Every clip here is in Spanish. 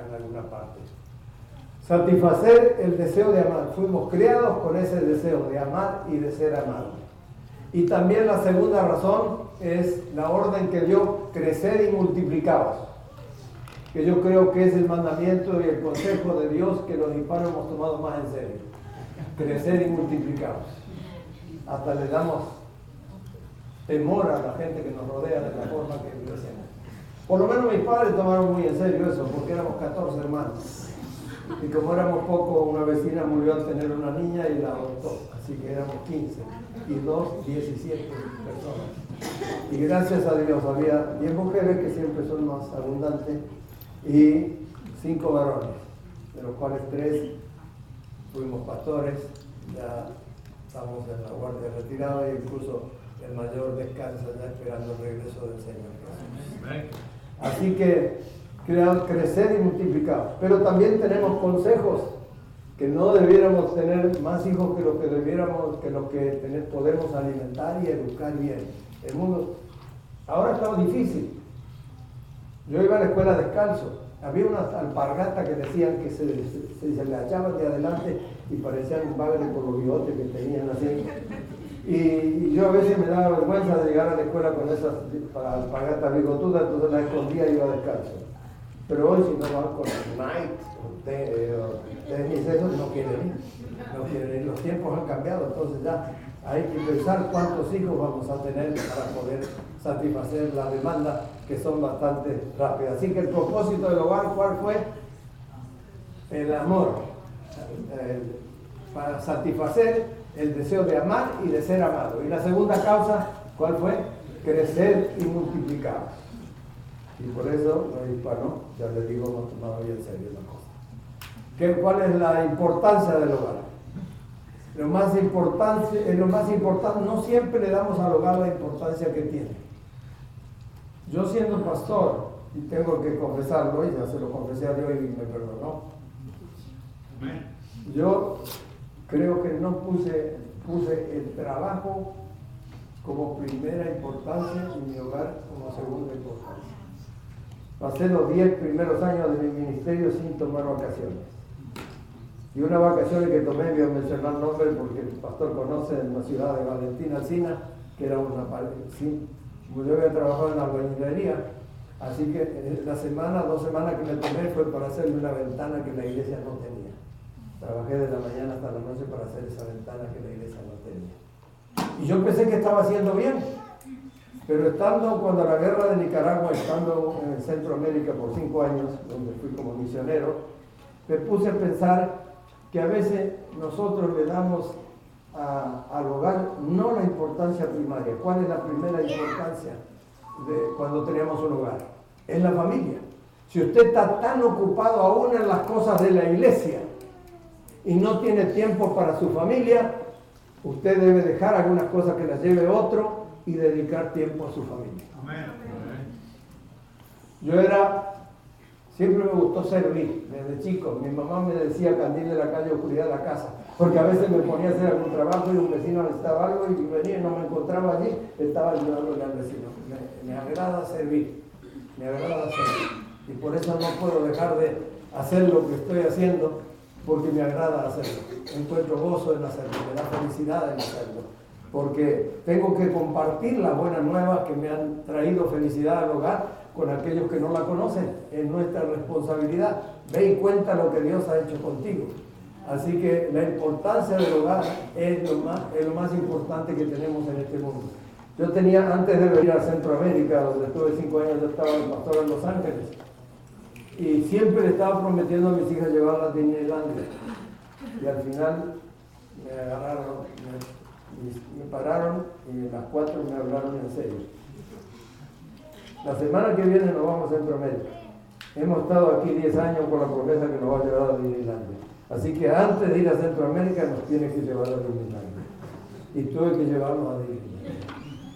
en alguna parte. Satisfacer el deseo de amar. Fuimos criados con ese deseo de amar y de ser amados. Y también la segunda razón es la orden que dio: crecer y multiplicaos. Que yo creo que es el mandamiento y el consejo de Dios que los hispanos hemos tomado más en serio. Crecer y multiplicaos. Hasta le damos temor a la gente que nos rodea de la forma que crecemos. Por lo menos mis padres tomaron muy en serio eso, porque éramos 14 hermanos. Y como éramos pocos, una vecina murió al tener una niña y la adoptó. Así que éramos 15 y 17 personas. Y gracias a Dios había 10 mujeres, que siempre son más abundantes, y 5 varones, de los cuales 3 fuimos pastores. Ya estamos en la guardia retirada e incluso el mayor descansa ya esperando el regreso del Señor Jesús. Así que crecer y multiplicar. Pero también tenemos consejos, que no debiéramos tener más hijos que los que debiéramos, que los que podemos alimentar y educar bien. El mundo ahora está difícil. Yo iba a la escuela descalzo. Había unas alpargatas que decían que se le echaban de adelante y parecían un bagre por los bigotes que tenían así. Y yo a veces me daba vergüenza de llegar a la escuela con esas alpargatas bigotudas, entonces las escondía y iba descalzo. Pero hoy, si no van con Nike o tenis, esos no quieren ir. Los tiempos han cambiado, entonces ya hay que pensar cuántos hijos vamos a tener para poder satisfacer la demanda, que son bastante rápidas. Así que el propósito del hogar, ¿cuál fue? El amor. Para satisfacer el deseo de amar y de ser amado. Y la segunda causa, ¿cuál fue? Crecer y multiplicar. Y por eso los hispanos, ya les digo, hemos tomado bien en serio la cosa. ¿Cuál es la importancia del hogar? Lo más importante, no siempre le damos al hogar la importancia que tiene. Yo, siendo pastor, y tengo que confesarlo, y ya se lo confesé a Dios y me perdonó, yo creo que no puse el trabajo como primera importancia y mi hogar como segunda importancia. Pasé los 10 primeros años de mi ministerio sin tomar vacaciones. Y unas vacaciones que tomé, voy a mencionar nombres porque el pastor conoce, en la ciudad de Valentín Alsina, que era una sí, yo había trabajado en la albañilería, así que la semana, 2 semanas que me tomé fue para hacerme una ventana que la iglesia no tenía. Trabajé de la mañana hasta la noche para hacer esa ventana que la iglesia no tenía. Y yo pensé que estaba haciendo bien, pero cuando la guerra de Nicaragua, estando en Centroamérica por 5 años, donde fui como misionero, me puse a pensar que a veces nosotros le damos al hogar no la importancia primaria. ¿Cuál es la primera importancia cuando tenemos un hogar? Es la familia. Si usted está tan ocupado aún en las cosas de la iglesia y no tiene tiempo para su familia, usted debe dejar algunas cosas que las lleve otro y dedicar tiempo a su familia. Amén. Siempre me gustó servir, desde chico. Mi mamá me decía candil de la calle, oscuridad de la casa, porque a veces me ponía a hacer algún trabajo y un vecino necesitaba algo y venía y no me encontraba allí, estaba ayudándole al vecino. Me agrada servir, y por eso no puedo dejar de hacer lo que estoy haciendo, porque me agrada hacerlo. Encuentro gozo en hacerlo, me da felicidad en hacerlo, porque tengo que compartir las buenas nuevas que me han traído felicidad al hogar con aquellos que no la conocen. Es nuestra responsabilidad. Ve y cuenta lo que Dios ha hecho contigo. Así que la importancia del hogar es lo más importante que tenemos en este mundo. Yo tenía, antes de venir a Centroamérica, donde estuve 5 años, yo estaba de pastor en Los Ángeles, y siempre le estaba prometiendo a mis hijas llevarlas a Disneylandia, y al final me agarraron, me pararon, y las 4 me hablaron en serio. La semana que viene nos vamos a Centroamérica. Hemos estado aquí 10 años con la promesa que nos va a llevar a Disneylandia. Así que antes de ir a Centroamérica nos tiene que llevar a Disneylandia. Y tuve que llevarnos a Disneylandia.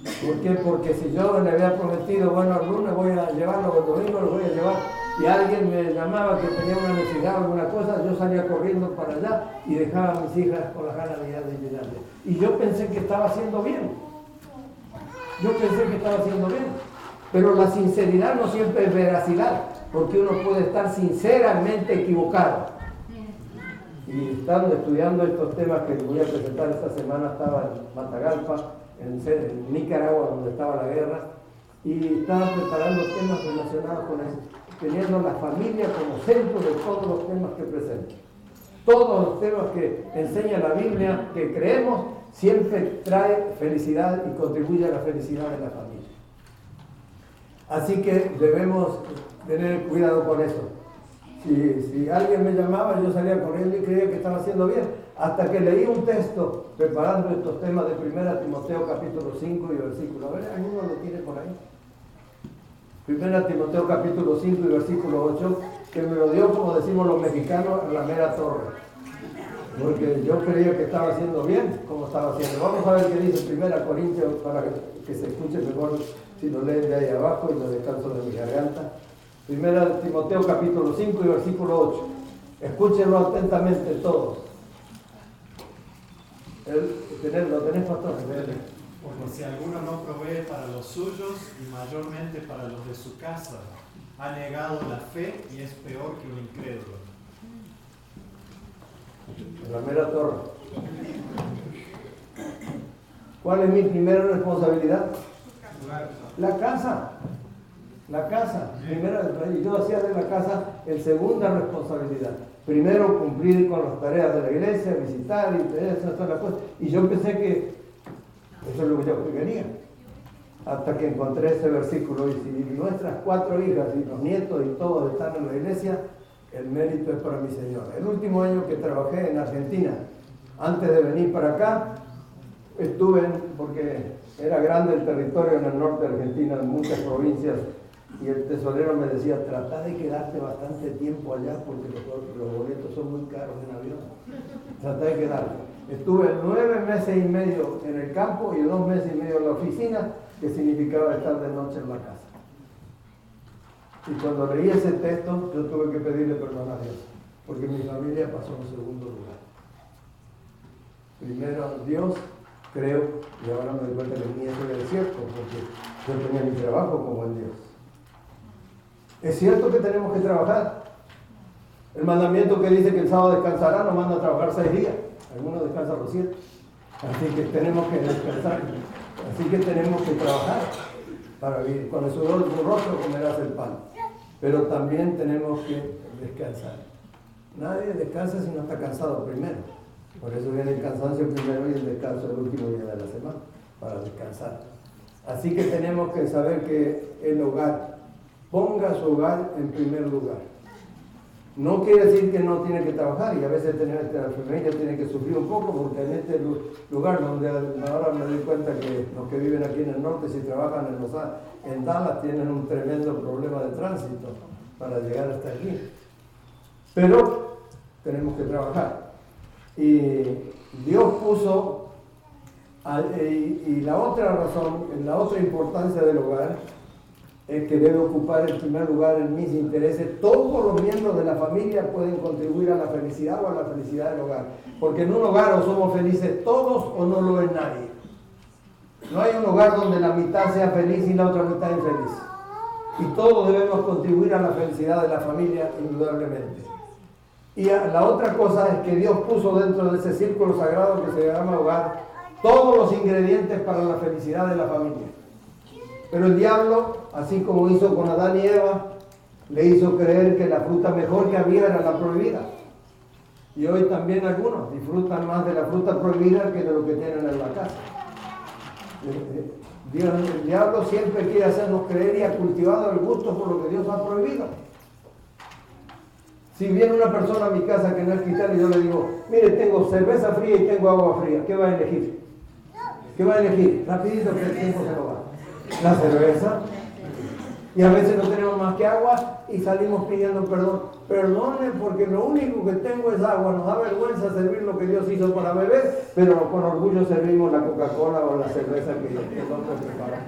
¿Por qué? Porque si yo le había prometido, bueno, el lunes voy a llevarlo, el domingo lo voy a llevar, y alguien me llamaba que tenía una necesidad o alguna cosa, yo salía corriendo para allá y dejaba a mis hijas con las ganas de ir a Disneylandia. Y yo pensé que estaba haciendo bien. Pero la sinceridad no siempre es veracidad. porque uno puede estar sinceramente equivocado. Y estando estudiando estos temas que voy a presentar esta semana, estaba en Matagalpa, en Nicaragua, donde estaba la guerra, y estaba preparando temas relacionados con eso, teniendo la familia como centro de todos los temas que presento. Todos los temas que enseña la Biblia, que creemos, siempre trae felicidad y contribuye a la felicidad de la familia. Así que debemos tener cuidado con eso. Si alguien me llamaba, yo salía corriendo y creía que estaba haciendo bien, hasta que leí un texto preparando estos temas de 1 Timoteo capítulo 5 y versículo, a ver, ¿alguno lo tiene por ahí? 1 Timoteo capítulo 5 y versículo 8, que me lo dio, como decimos los mexicanos, en la mera torre. Porque yo creía que estaba haciendo bien, como estaba haciendo. Vamos a ver qué dice 1 Corintios, para que se escuche mejor si lo leen de ahí abajo y lo descanso de mi garganta. 1 Timoteo capítulo 5 y versículo 8. Escúchenlo atentamente todos. ¿Lo tenés, pastor? Porque si alguno no provee para los suyos y mayormente para los de su casa, ha negado la fe y es peor que un incrédulo. La mera torre. ¿Cuál es mi primera responsabilidad? La casa. La casa. Yo hacía de la casa el segunda responsabilidad. Primero cumplir con las tareas de la iglesia, visitar y esas son las cosas. Y yo pensé que eso es lo que yo quería. Hasta que encontré ese versículo. Y si nuestras 4 hijas y los nietos y todos están en la iglesia, el mérito es para mi Señor. El último año que trabajé en Argentina, antes de venir para acá, estuve, porque era grande el territorio en el norte de Argentina, en muchas provincias, y el tesorero me decía, trata de quedarte bastante tiempo allá porque los boletos son muy caros en avión. Trata de quedarte. Estuve 9 meses y medio en el campo y 2 meses y medio en la oficina, que significaba estar de noche en la casa. Y cuando leí ese texto, yo tuve que pedirle perdón a Dios, porque mi familia pasó en segundo lugar. Primero Dios, creo, y ahora me doy cuenta que ni eso era cierto, porque yo tenía mi trabajo como en Dios. Es cierto que tenemos que trabajar. El mandamiento que dice que el sábado descansará nos manda a trabajar 6 días. Algunos descansan los 7. Así que tenemos que descansar. Así que tenemos que trabajar para vivir. Con el sudor de tu rostro comerás el pan. Pero también tenemos que descansar. Nadie descansa si no está cansado primero. Por eso viene el cansancio primero y el descanso el último día de la semana, para descansar. Así que tenemos que saber que el hogar, ponga su hogar en primer lugar. No quiere decir que no tiene que trabajar, y a veces la familia tiene que sufrir un poco, porque en este lugar donde ahora me doy cuenta que los que viven aquí en el norte, si trabajan en Dallas, tienen un tremendo problema de tránsito para llegar hasta aquí. Pero tenemos que trabajar. Y Dios puso, y la otra razón, la otra importancia del hogar, es que debe ocupar el primer lugar en mis intereses. Todos los miembros de la familia pueden contribuir a la felicidad o a la felicidad del hogar. Porque en un hogar o somos felices todos o no lo es nadie. No hay un hogar donde la mitad sea feliz y la otra mitad infeliz. Y todos debemos contribuir a la felicidad de la familia, indudablemente. Y la otra cosa es que Dios puso dentro de ese círculo sagrado que se llama hogar todos los ingredientes para la felicidad de la familia. Pero el diablo, así como hizo con Adán y Eva, le hizo creer que la fruta mejor que había era la prohibida. Y hoy también algunos disfrutan más de la fruta prohibida que de lo que tienen en la casa. El diablo siempre quiere hacernos creer y ha cultivado el gusto por lo que Dios ha prohibido. Si viene una persona a mi casa que no es cristiana y yo le digo, mire, tengo cerveza fría y tengo agua fría, ¿qué va a elegir? ¿Qué va a elegir? Rapidito que el tiempo se lo va. La cerveza. Y a veces no tenemos más que agua y salimos pidiendo perdón. Perdone porque lo único que tengo es agua. Nos da vergüenza servir lo que Dios hizo para beber, pero con orgullo servimos la Coca-Cola o la cerveza que el hombre preparó.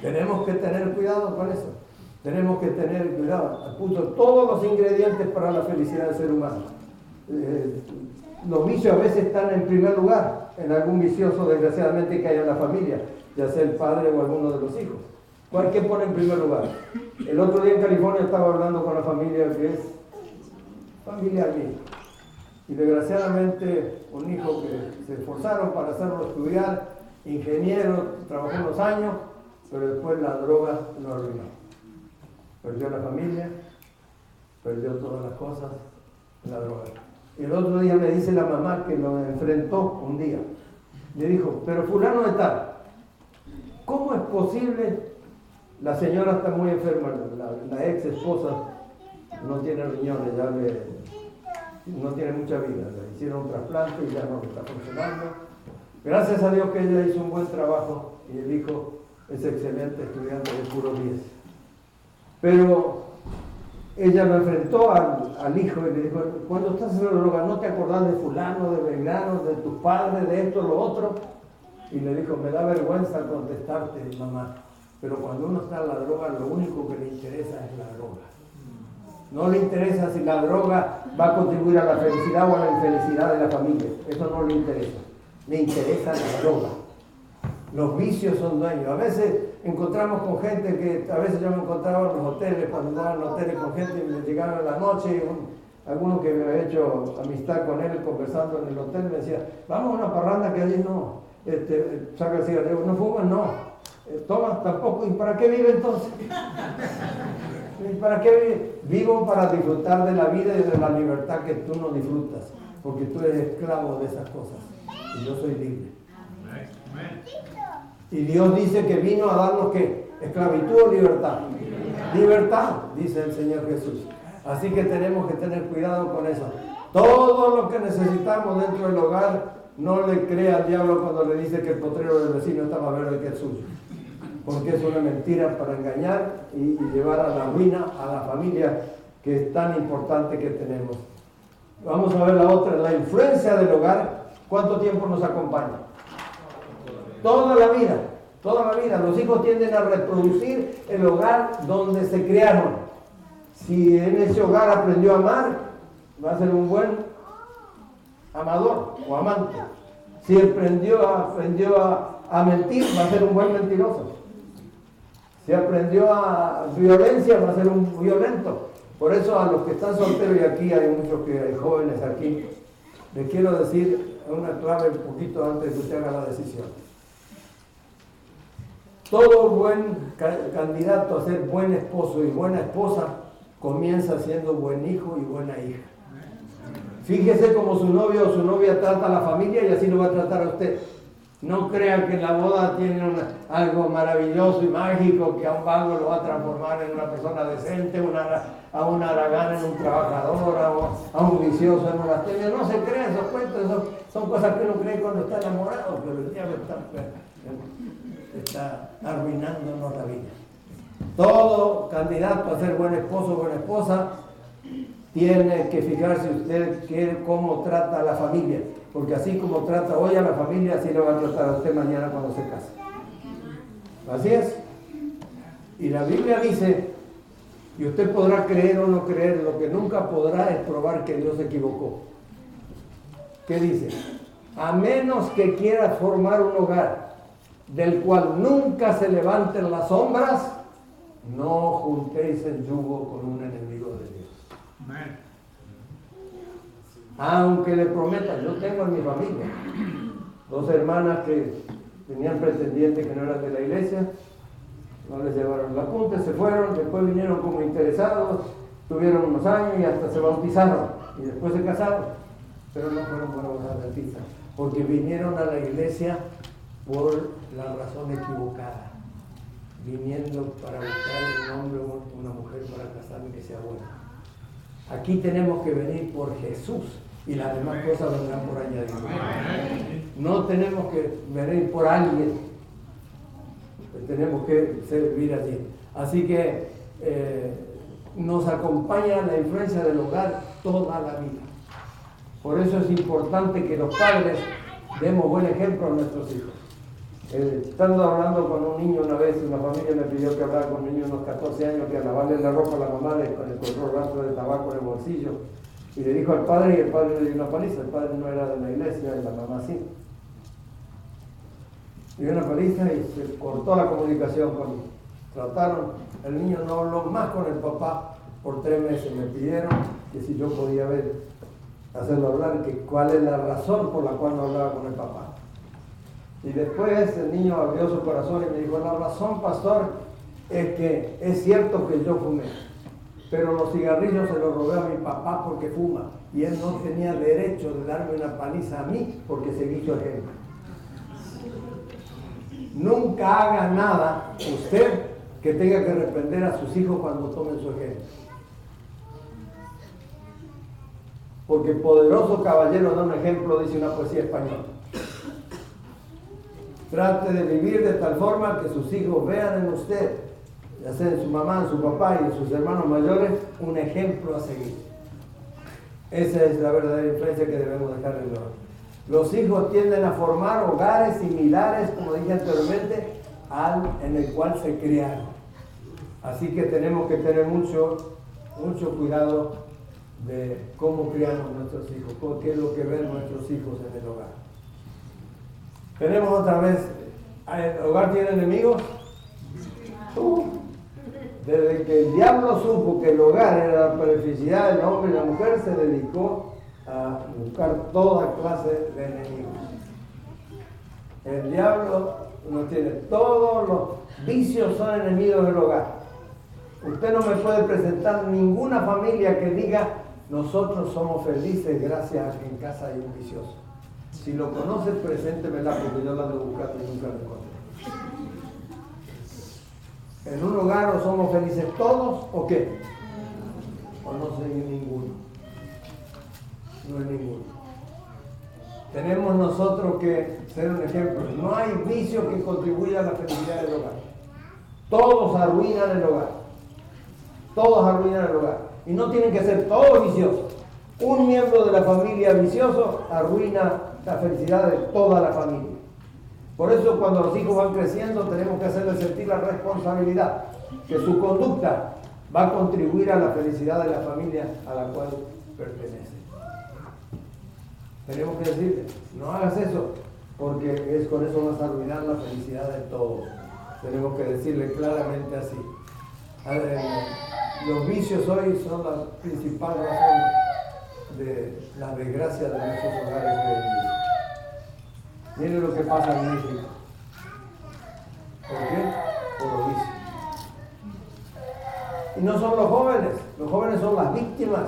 Tenemos que tener cuidado con eso. Tenemos que tener cuidado. Puso todos los ingredientes para la felicidad del ser humano. Los vicios a veces están en primer lugar en algún vicioso, desgraciadamente, que haya en la familia, ya sea el padre o alguno de los hijos. ¿Qué pone en primer lugar? El otro día en California estaba hablando con la familia que es familiar mía. Y desgraciadamente un hijo que se esforzaron para hacerlo estudiar, ingeniero, trabajó unos años, pero después la droga lo arruinó. Perdió la familia, perdió todas las cosas, la droga. Y el otro día me dice la mamá que lo enfrentó un día. Le dijo, pero fulano de tal, ¿cómo es posible? La señora está muy enferma, la ex esposa no tiene riñones, no tiene mucha vida, le hicieron un trasplante y ya no está funcionando. Gracias a Dios que ella hizo un buen trabajo y el hijo es excelente estudiante de puro 10. Pero ella lo enfrentó al hijo y le dijo, cuando estás en la droga, ¿no te acordás de fulano, de Belgrano, de tus padres, de esto, lo otro? Y le dijo, me da vergüenza contestarte, mamá, pero cuando uno está en la droga, lo único que le interesa es la droga. No le interesa si la droga va a contribuir a la felicidad o a la infelicidad de la familia. Eso no le interesa. Le interesa la droga. Los vicios son dueños. A veces encontramos con gente que, a veces yo me encontraba en los hoteles, cuando andaba en los hoteles con gente y me llegaban en la noche, alguno que me había hecho amistad con él conversando en el hotel me decía, vamos a una parranda que allí no, saca el cigarrillo, no fuman, no, toman tampoco, ¿y para qué vive entonces? ¿Y para qué vive? Vivo para disfrutar de la vida y de la libertad que tú no disfrutas, porque tú eres esclavo de esas cosas y yo soy libre. Y Dios dice que vino a darnos ¿qué? ¿Esclavitud o libertad? Libertad, dice el Señor Jesús. Así que tenemos que tener cuidado con eso. Todo lo que necesitamos dentro del hogar, no le crea al diablo cuando le dice que el potrero del vecino está más verde que el suyo. Porque es una mentira para engañar y llevar a la ruina a la familia que es tan importante que tenemos. Vamos a ver la otra, la influencia del hogar. ¿Cuánto tiempo nos acompaña? Toda la vida, toda la vida. Los hijos tienden a reproducir el hogar donde se criaron. Si en ese hogar aprendió a amar, va a ser un buen amador o amante. Si aprendió a mentir, va a ser un buen mentiroso. Si aprendió a violencia, va a ser un violento. Por eso a los que están solteros, y aquí hay muchos que hay jóvenes aquí, les quiero decir una clave un poquito antes de que usted haga la decisión. Todo buen candidato a ser buen esposo y buena esposa comienza siendo buen hijo y buena hija. Fíjese cómo su novio o su novia trata a la familia y así lo va a tratar a usted. No crean que en la boda tiene algo maravilloso y mágico que a un vago lo va a transformar en una persona decente, a un haragán en un trabajador, a un vicioso en una astemia. No se crean esos cuentos, son cosas que uno cree cuando está enamorado, pero el diablo está arruinándonos la vida. Todo candidato a ser buen esposo o buena esposa tiene que fijarse usted cómo trata a la familia, porque así como trata hoy a la familia, así lo va a tratar a usted mañana cuando se case. Así es. Y la Biblia dice, y usted podrá creer o no creer, lo que nunca podrá es probar que Dios se equivocó. ¿Qué dice? A menos que quieras formar un hogar del cual nunca se levanten las sombras, no juntéis el yugo con un enemigo de Dios. Amén. Aunque le prometan, yo tengo en mi familia 2 hermanas que tenían pretendientes que no eran de la iglesia, no les llevaron la punta, se fueron, después vinieron como interesados, tuvieron unos años y hasta se bautizaron y después se casaron, pero no fueron buenos adventistas, porque vinieron a la iglesia por la razón equivocada, viniendo para buscar un hombre o una mujer para casarme que sea buena. Aquí tenemos que venir por Jesús y las demás cosas vendrán por añadidura. No tenemos que venir por alguien, tenemos que servir allí. Así que nos acompaña la influencia del hogar toda la vida. Por eso es importante que los padres demos buen ejemplo a nuestros hijos. Estando hablando con un niño una vez, una familia me pidió que hablara con un niño de unos 14 años que a lavarle la ropa a la mamá le encontró el rastro de tabaco en el bolsillo y le dijo al padre y el padre le dio una paliza. El padre no era de la iglesia y la mamá sí. Le dio una paliza y se cortó la comunicación Trataron, el niño no habló más con el papá por 3 meses. Me pidieron que si yo podía hacerlo hablar, que cuál es la razón por la cual no hablaba con el papá. Y después el niño abrió su corazón y me dijo, la razón, pastor, es que es cierto que yo fumé, pero los cigarrillos se los robé a mi papá porque fuma, y él no tenía derecho de darme una paliza a mí porque seguí su ejemplo. Nunca haga nada usted que tenga que reprender a sus hijos cuando tomen su ejemplo. Porque poderoso caballero da un ejemplo, dice una poesía española. Trate de vivir de tal forma que sus hijos vean en usted, ya sea en su mamá, en su papá y en sus hermanos mayores, un ejemplo a seguir. Esa es la verdadera influencia que debemos dejar en el hogar. Los hijos tienden a formar hogares similares, como dije anteriormente, al en el cual se criaron. Así que tenemos que tener mucho cuidado de cómo criamos nuestros hijos, qué es lo que ven nuestros hijos en el hogar. Tenemos otra vez, ¿el hogar tiene enemigos? Desde que el diablo supo que el hogar era la felicidad del hombre y la mujer, se dedicó a buscar toda clase de enemigos. El diablo no tiene, todos los vicios son enemigos del hogar. Usted no me puede presentar ninguna familia que diga, nosotros somos felices gracias a que en casa hay un vicioso. Si lo conoce, preséntemela porque yo la ando buscando y nunca la encontré. ¿En un hogar o somos felices todos o qué? ¿O no soy ninguno? No es ninguno. Tenemos nosotros que ser un ejemplo. No hay vicio que contribuya a la felicidad del hogar. Todos arruinan el hogar. Todos arruinan el hogar. Y no tienen que ser todos viciosos. Un miembro de la familia vicioso arruina la felicidad de toda la familia. Por eso cuando los hijos van creciendo tenemos que hacerles sentir la responsabilidad, que su conducta va a contribuir a la felicidad de la familia a la cual pertenece. Tenemos que decirle, no hagas eso, porque con eso vas a arruinar la felicidad de todos. Tenemos que decirle claramente así. Los vicios hoy son la principal razón de la desgracia de nuestros hogares hoy en día. Miren lo que pasa en México. ¿Por qué? Por los vicios. Y no son los jóvenes son las víctimas.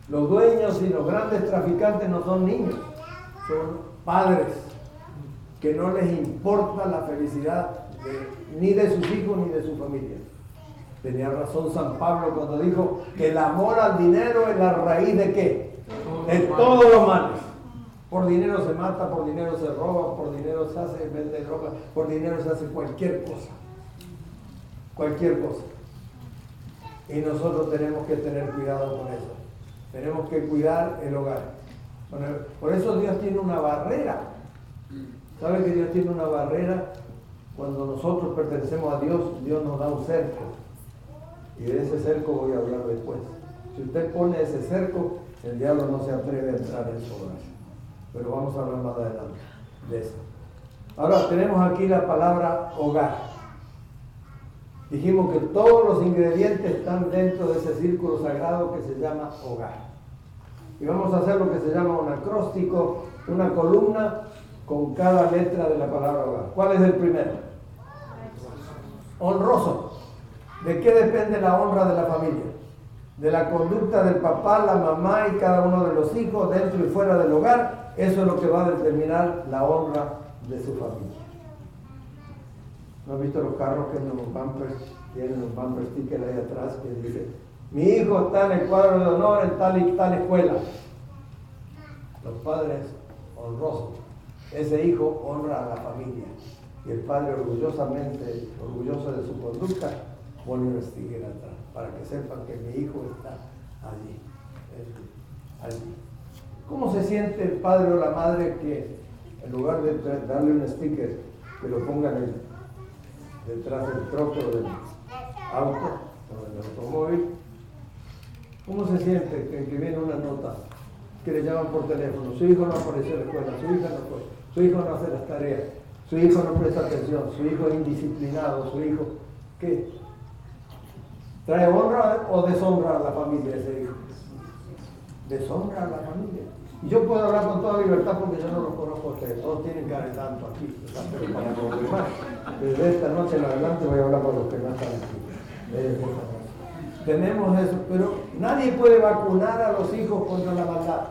Los dueños y los grandes traficantes no son niños, son padres que no les importa la felicidad ni de sus hijos ni de su familia. Tenía razón San Pablo cuando dijo que el amor al dinero es la raíz de ¿qué? De todos los males. Por dinero se mata, por dinero se roba, por dinero se hace vende droga, por dinero se hace cualquier cosa. Cualquier cosa. Y nosotros tenemos que tener cuidado con eso. Tenemos que cuidar el hogar. Bueno, por eso Dios tiene una barrera. ¿Sabe que Dios tiene una barrera? Cuando nosotros pertenecemos a Dios, Dios nos da un cerco. Y de ese cerco voy a hablar después. Si usted pone ese cerco, el diablo no se atreve a entrar en su hogar. Pero vamos a hablar más adelante de eso. Ahora tenemos aquí la palabra hogar. Dijimos que todos los ingredientes están dentro de ese círculo sagrado que se llama hogar. Y vamos a hacer lo que se llama un acróstico, una columna con cada letra de la palabra hogar. ¿Cuál es el primero? Honroso. ¿De qué depende la honra de la familia? De la conducta del papá, la mamá y cada uno de los hijos dentro y fuera del hogar. Eso es lo que va a determinar la honra de su familia. ¿No has visto los carros que tienen los bumper stickers ahí atrás que dice, mi hijo está en el cuadro de honor en tal y tal escuela? Los padres honrosos. Ese hijo honra a la familia. Y el padre orgulloso de su conducta, pone un sticker atrás, para que sepan que mi hijo está allí. ¿Cómo se siente el padre o la madre que en lugar de darle un sticker, que lo pongan detrás del troco del auto o del automóvil? ¿Cómo se siente que viene una nota que le llaman por teléfono? Su hijo no apareció en la escuela, su hija no fue, su hijo no hace las tareas, su hijo no presta atención, su hijo es indisciplinado, su hijo... ¿Qué? ¿Trae honra o deshonra a la familia ese hijo? Deshonra a la familia. Y yo puedo hablar con toda libertad porque yo no los conozco a ustedes. Todos tienen cara de tanto aquí. Pero para los demás, desde esta noche en adelante voy a hablar con los que no están aquí. Tenemos eso, pero nadie puede vacunar a los hijos contra la maldad.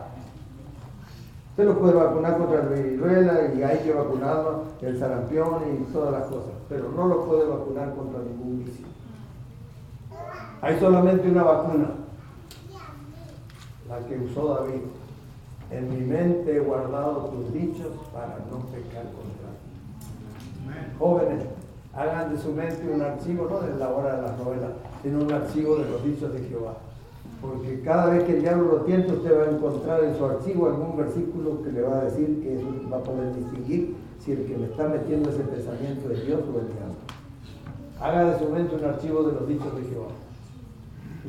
Usted los puede vacunar contra la viruela y hay que vacunarlos, el sarampión y todas las cosas, pero no los puede vacunar contra ningún vicio. Hay solamente una vacuna, la que usó David. En mi mente he guardado tus dichos para no pecar contra ti. Jóvenes, hagan de su mente un archivo, no de la hora de las novelas, sino un archivo de los dichos de Jehová. Porque cada vez que el diablo lo tiente, usted va a encontrar en su archivo algún versículo que le va a decir que eso va a poder distinguir si el que le está metiendo ese pensamiento es Dios o el diablo. Haga de su mente un archivo de los dichos de Jehová.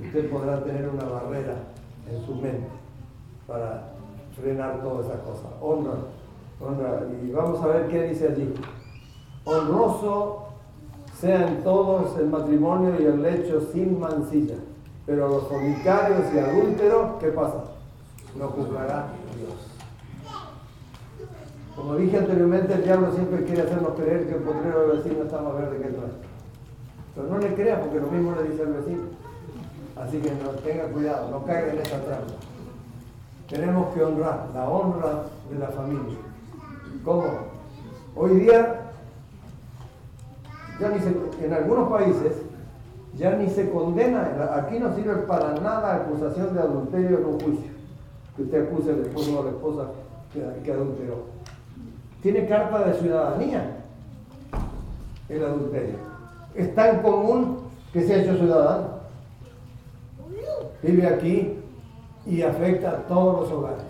Usted podrá tener una barrera en su mente para frenar todas esas cosas. Honra. Y vamos a ver qué dice allí. Honroso sea en todos el matrimonio y el lecho sin mancilla. Pero los fornicarios y adúlteros, ¿qué pasa? No juzgará Dios. Como dije anteriormente, el diablo siempre quiere hacernos creer que el potrero del vecino está más verde que el nuestro. Pero no le crea porque lo mismo le dice al vecino. Así que no, tenga cuidado, no caiga en esa trampa. Tenemos que honrar, la honra de la familia. ¿Cómo? Hoy día, en algunos países, ya ni se condena, aquí no sirve para nada acusación de adulterio en un juicio. Que usted acuse al esposo o a la esposa que adulteró. Tiene carta de ciudadanía el adulterio. Es tan común que se ha hecho ciudadano. Vive aquí y afecta a todos los hogares.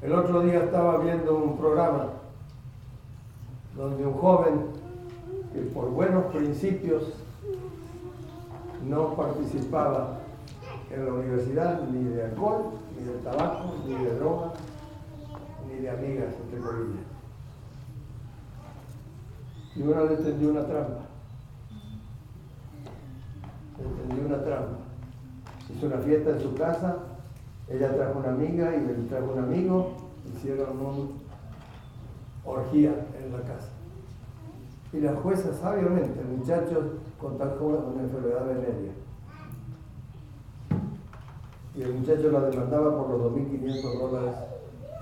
El otro día estaba viendo un programa donde un joven que por buenos principios no participaba en la universidad ni de alcohol, ni de tabaco, ni de droga, ni de amigas, entre comillas. Y una vez tendió una trampa. Hizo una fiesta en su casa, ella trajo una amiga y él trajo un amigo, hicieron una orgía en la casa. Y la jueza sabiamente, el muchacho contrajo una enfermedad venérea. Y el muchacho la demandaba por los $2.500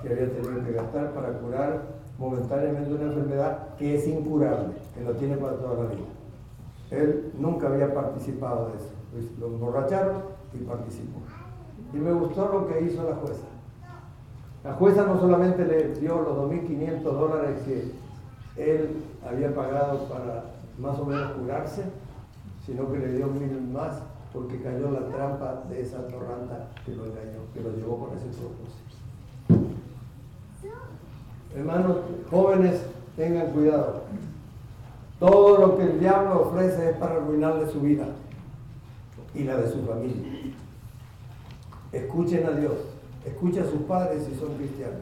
que había tenido que gastar para curar momentáneamente una enfermedad que es incurable, que lo tiene para toda la vida. Él nunca había participado de eso. Pues lo emborracharon y participó. Y me gustó lo que hizo la jueza. La jueza no solamente le dio los $2.500 que él había pagado para más o menos curarse, sino que le dio 1.000 más porque cayó la trampa de esa torranta que lo engañó, que lo llevó con ese propósito. Hermanos, jóvenes, tengan cuidado. Todo lo que el diablo ofrece es para arruinarle su vida y la de su familia. Escuchen a Dios, escuchen a sus padres si son cristianos.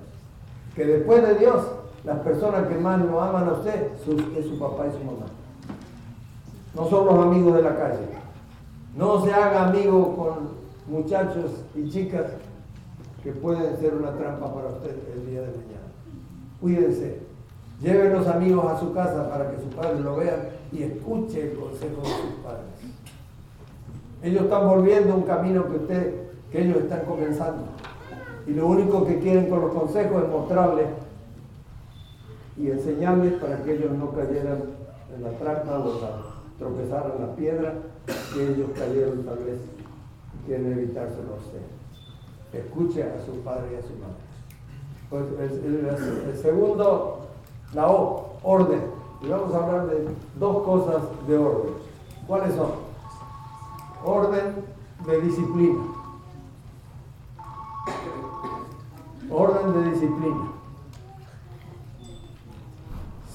Que después de Dios, las personas que más lo aman a usted es su papá y su mamá. No son los amigos de la calle. No se haga amigo con muchachos y chicas que pueden ser una trampa para usted el día de mañana. Cuídense. Lleven los amigos a su casa para que sus padres lo vean y escuche el consejo de sus padres. Ellos están volviendo un camino que ellos están comenzando. Y lo único que quieren con los consejos es mostrarles y enseñarles para que ellos no cayeran en la trampa o tropezaran en la piedra que ellos cayeron tal vez y quieren evitárselo a usted. Escuche a su padre y a su madre. Pues el segundo, la O, orden. Y vamos a hablar de dos cosas de orden. ¿Cuáles son? Orden de disciplina. Orden de disciplina.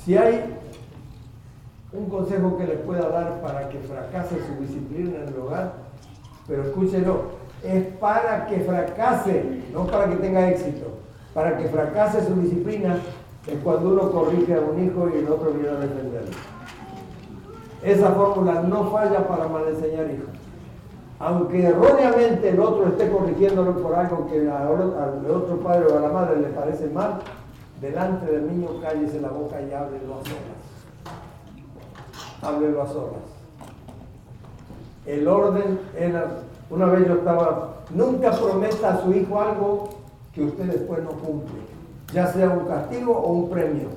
Si hay un consejo que les pueda dar para que fracase su disciplina en el hogar, pero escúchelo, es para que fracase, no para que tenga éxito. Para que fracase su disciplina es cuando uno corrige a un hijo y el otro viene a defenderlo. Esa fórmula no falla para mal enseñar hijos. Aunque erróneamente el otro esté corrigiéndolo por algo que al otro padre o a la madre le parece mal, delante del niño cállese la boca y háblelo a solas. Háblelo a solas. El orden era, una vez yo estaba, nunca prometa a su hijo algo que usted después no cumple, ya sea un castigo o un premio.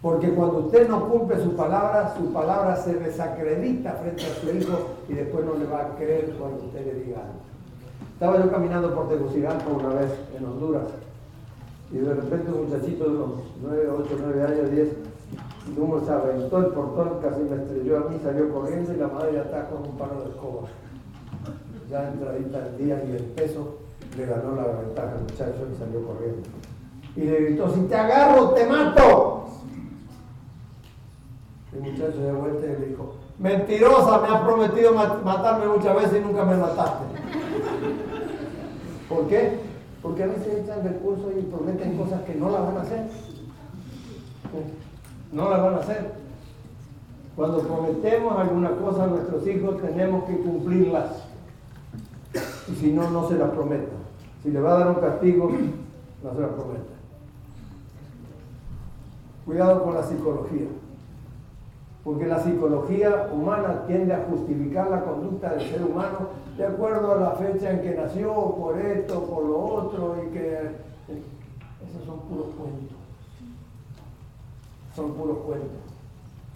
Porque cuando usted no cumple su palabra se desacredita frente a su hijo y después no le va a creer cuando usted le diga algo. Estaba yo caminando por Tegucigalpa una vez en Honduras y de repente un muchachito de unos 8, 9 años, 10, uno se aventó el portón, casi me estrelló a mí, salió corriendo y la madre ya está con un palo de escoba. Ya entradita el día y el peso le ganó la ventaja al muchacho y salió corriendo. Y le gritó: si te agarro, te mato. El muchacho de vuelta y le dijo: mentirosa, me has prometido matarme muchas veces y nunca me mataste. ¿Por qué? Porque a veces echan recursos y prometen cosas que no las van a hacer. No las van a hacer. Cuando prometemos alguna cosa a nuestros hijos tenemos que cumplirlas. Y si no, no se las prometa. Si le va a dar un castigo, no se las prometa. Cuidado con la psicología. Porque la psicología humana tiende a justificar la conducta del ser humano de acuerdo a la fecha en que nació, por esto, por lo otro, y que esos son puros cuentos. Son puros cuentos.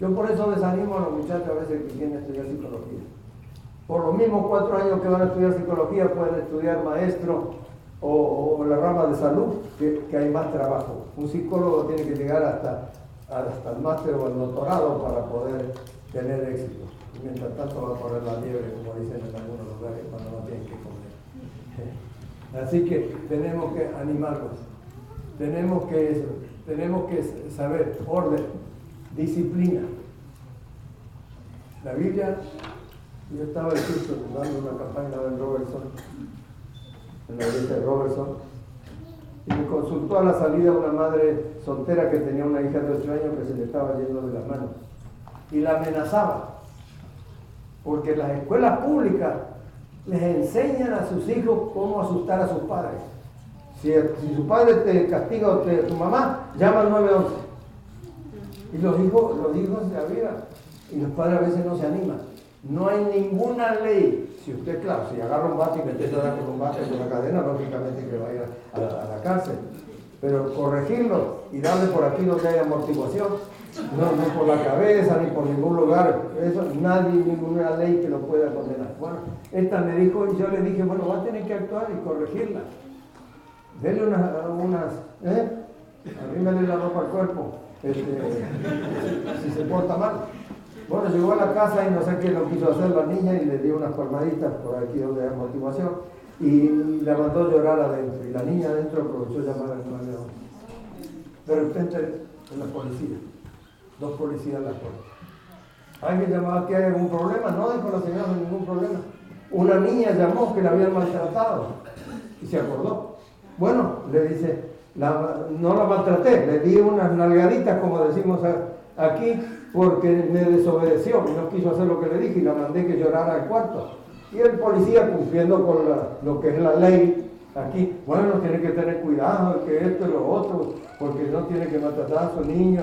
Yo por eso desanimo a los muchachos a veces que quieren estudiar psicología. Por los mismos 4 años que van a estudiar psicología pueden estudiar maestro o la rama de salud, que hay más trabajo. Un psicólogo tiene que llegar hasta el máster o el doctorado para poder tener éxito. Y mientras tanto va a correr la liebre, como dicen en algunos lugares, cuando no tienen que comer. Así que tenemos que animarlos. Tenemos que saber orden, disciplina. La Biblia, yo estaba en Houston dando una campaña en Robertson, en la iglesia de Robertson, y me consultó a la salida una madre soltera que tenía una hija de 8 años que se le estaba yendo de las manos y la amenazaba, porque las escuelas públicas les enseñan a sus hijos cómo asustar a sus padres. Si su padre te castiga o tu mamá, llama al 911. Y los hijos se avivan y los padres a veces no se animan. No hay ninguna ley. Si usted, claro, si agarra un bate y mete a dar con un bate con una cadena, lógicamente que va a ir a la cárcel. Pero corregirlo y darle por aquí donde hay amortiguación, no por la cabeza ni por ningún lugar, eso nadie, ninguna ley que lo pueda condenar. Bueno, esta me dijo y yo le dije, bueno, va a tener que actuar y corregirla. Dele arrímele la ropa al cuerpo, si se porta mal. Bueno, llegó a la casa y no sé qué lo quiso hacer la niña y le dio unas palmaditas por aquí donde hay amortiguación y la mandó a llorar adentro. Y la niña adentro aprovechó llamar al 911. De repente, en la policía, 2 policías en la puerta. ¿Alguien llamaba que hay algún problema? No, dijo la señora, no hay ningún problema. Una niña llamó que la habían maltratado y se acordó. Bueno, le dice, no la maltraté, le di unas nalgaditas, como decimos aquí, porque me desobedeció y no quiso hacer lo que le dije y la mandé que llorara al cuarto. Y el policía, cumpliendo con lo que es la ley aquí, bueno, tiene que tener cuidado, que esto y lo otro, porque no tiene que maltratar a su niño.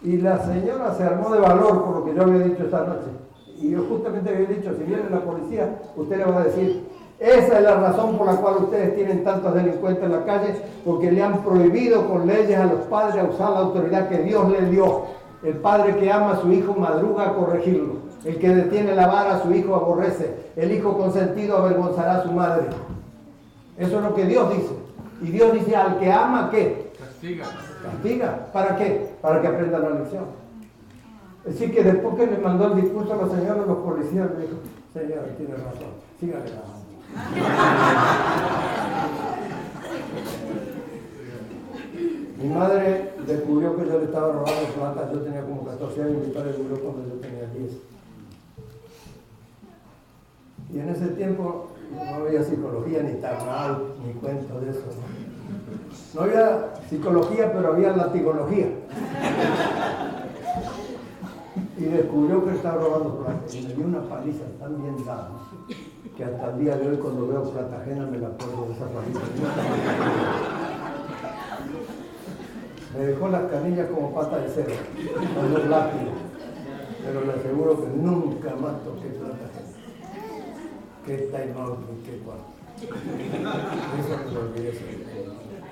Y la señora se armó de valor por lo que yo había dicho esta noche. Y yo justamente había dicho, si viene la policía, usted le va a decir, esa es la razón por la cual ustedes tienen tantos delincuentes en la calle, porque le han prohibido con leyes a los padres a usar la autoridad que Dios les dio. El padre que ama a su hijo madruga a corregirlo. El que detiene la vara a su hijo aborrece. El hijo consentido avergonzará a su madre. Eso es lo que Dios dice. Y Dios dice, al que ama, ¿qué? Castiga. Castiga. ¿Para qué? Para que aprenda la lección. Así que después que le mandó el discurso a la señora, los policías le dijo, señora, tiene razón, sígale la Mi madre descubrió que yo le estaba robando plantas, yo tenía como 14 años, mi padre murió cuando yo tenía 10. Y en ese tiempo no había psicología, ni tamal, ni cuento de eso. No había psicología, pero había latigología. y descubrió que estaba robando plata. Y me dio una paliza tan bien dada que hasta el día de hoy cuando veo plata ajena me la acuerdo de esa paliza. Me dejó las canillas como pata de cero, con los látigos. Pero le aseguro que nunca más toqué plata ajena. Qué enorme, qué cuarto. Eso me lo olvidé.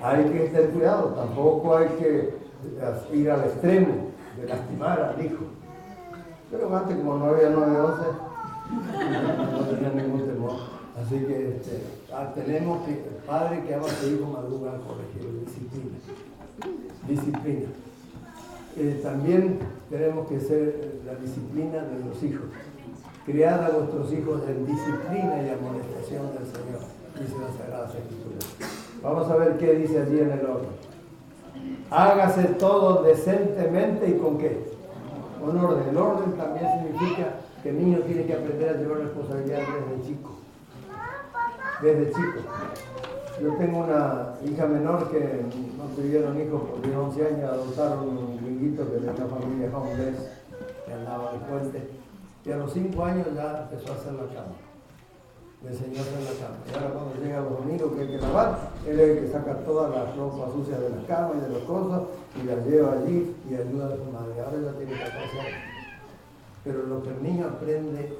Hay que tener cuidado, tampoco hay que ir al extremo de lastimar al hijo. Pero antes, como no había 9-11, no tenía ningún temor. Así que tenemos que, el padre que ama a su hijo madruga al corregir, disciplina. También tenemos que ser la disciplina de los hijos. Criad a vuestros hijos en disciplina y amonestación del Señor, dice las Sagradas Escrituras. Vamos a ver qué dice allí en el orden. Hágase todo decentemente y ¿con qué? Con orden. El orden también significa que el niño tiene que aprender a llevar responsabilidad desde chico. Desde chico. Yo tengo una hija menor que no tuvieron hijos porque de 11 años adoptaron un gringuito que de una familia homeless que andaba de puente. Y a los 5 años ya empezó a hacer la cama. Le enseñó a hacer la cama. Y ahora cuando llega los domingos que hay que lavar, él es el que saca todas las ropas sucias de la cama y de las cosas y las lleva allí y ayuda a su madre. Ahora ya tiene 14 años. Pero lo que el niño aprende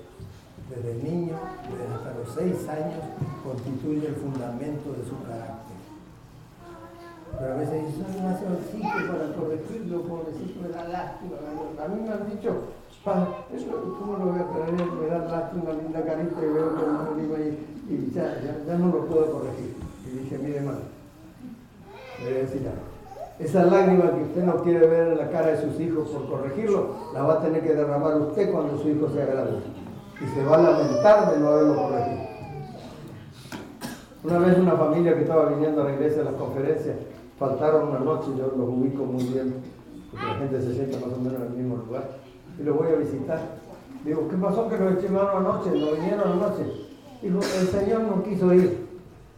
desde niño, desde hasta los 6 años, constituye el fundamento de su carácter. Pero a veces dicen, soy demasiado chico para corregirlo, pobrecito, me da lástima. A mí me han dicho, ¿cómo lo voy a creer? Me da lástima, una linda carita y veo que un niño ahí y ya no lo puedo corregir. Y dije, mire, madre, le voy a decir algo. Esa lágrima que usted no quiere ver en la cara de sus hijos por corregirlo, la va a tener que derramar usted cuando su hijo sea grande. Y se va a lamentar de no haberlo corregido. Una vez una familia que estaba viniendo a la iglesia a las conferencias, faltaron una noche, yo los ubico muy bien, porque la gente se sienta más o menos en el mismo lugar, y los voy a visitar. Digo, ¿qué pasó que los eché mano anoche? ¿No vinieron anoche? Dijo, el Señor no quiso ir.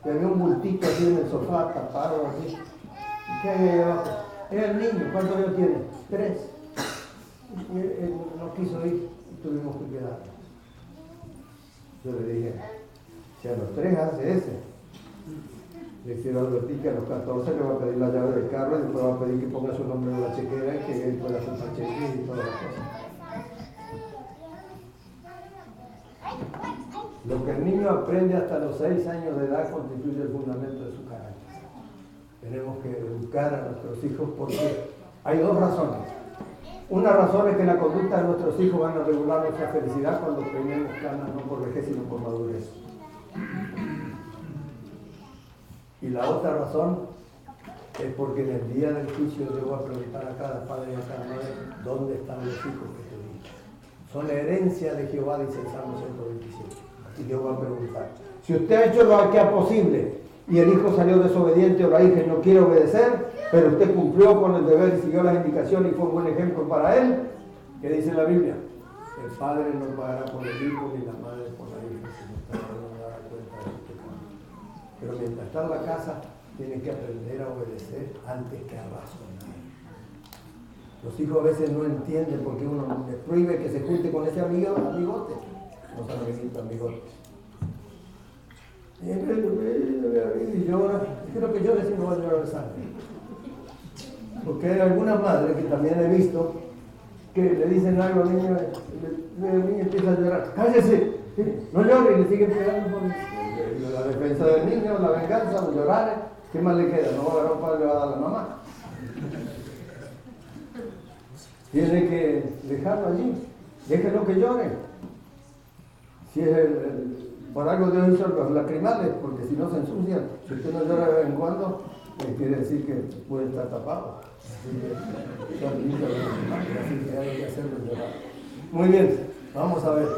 Y había un bultito así en el sofá, tapado así. ¿Y qué hay ahí abajo? Es el niño, ¿cuántos años tiene? 3. Y él no quiso ir y tuvimos que quedar. Yo le dije, si a los 3 hace ese, le quiero advertir que a los 14 le va a pedir la llave del carro y después va a pedir que ponga su nombre en la chequera y que él pueda hacer cheque y todas las cosas. Lo que el niño aprende hasta los 6 años de edad constituye el fundamento de su carácter. Tenemos que educar a nuestros hijos porque hay 2 razones. Una razón es que la conducta de nuestros hijos van a regular nuestra felicidad cuando tenemos canas, no por vejez sino por madurez. Y la otra razón es porque en el día del juicio yo voy a preguntar a cada padre y a cada madre dónde están los hijos que te di. Son la herencia de Jehová, dice el Salmo 127. Y yo voy a preguntar, si usted ha hecho lo que es posible y el hijo salió desobediente o la hija no quiere obedecer, pero usted cumplió con el deber y siguió las indicaciones y fue un buen ejemplo para él, ¿qué dice la Biblia? El padre no pagará por el hijo ni la madre por la hija, sino que no dará cuenta de su pecado. Pero mientras está en la casa, tiene que aprender a obedecer antes que a razonar. Los hijos a veces no entienden porque uno les prohíbe que se junte con ese amigote. No son amigotes. Y llora. Creo que llora si no va a llorar de sangre. Porque hay algunas madres que también he visto que le dicen algo al niño, el niño empieza a llorar. ¡Cállese! No llore, y le siguen pegando por la defensa del niño, la venganza, o llorar. ¿Qué más le queda? No va a agarrar un padre, le va a dar a la mamá. Tiene que dejarlo allí. Déjenlo que llore. Si es por algo Dios hizo los lacrimales, porque si no se ensucian. Si usted no llora de vez en cuando, quiere decir que puede estar tapado. Así que hay que hacerlo llorar. Muy bien, vamos a ver.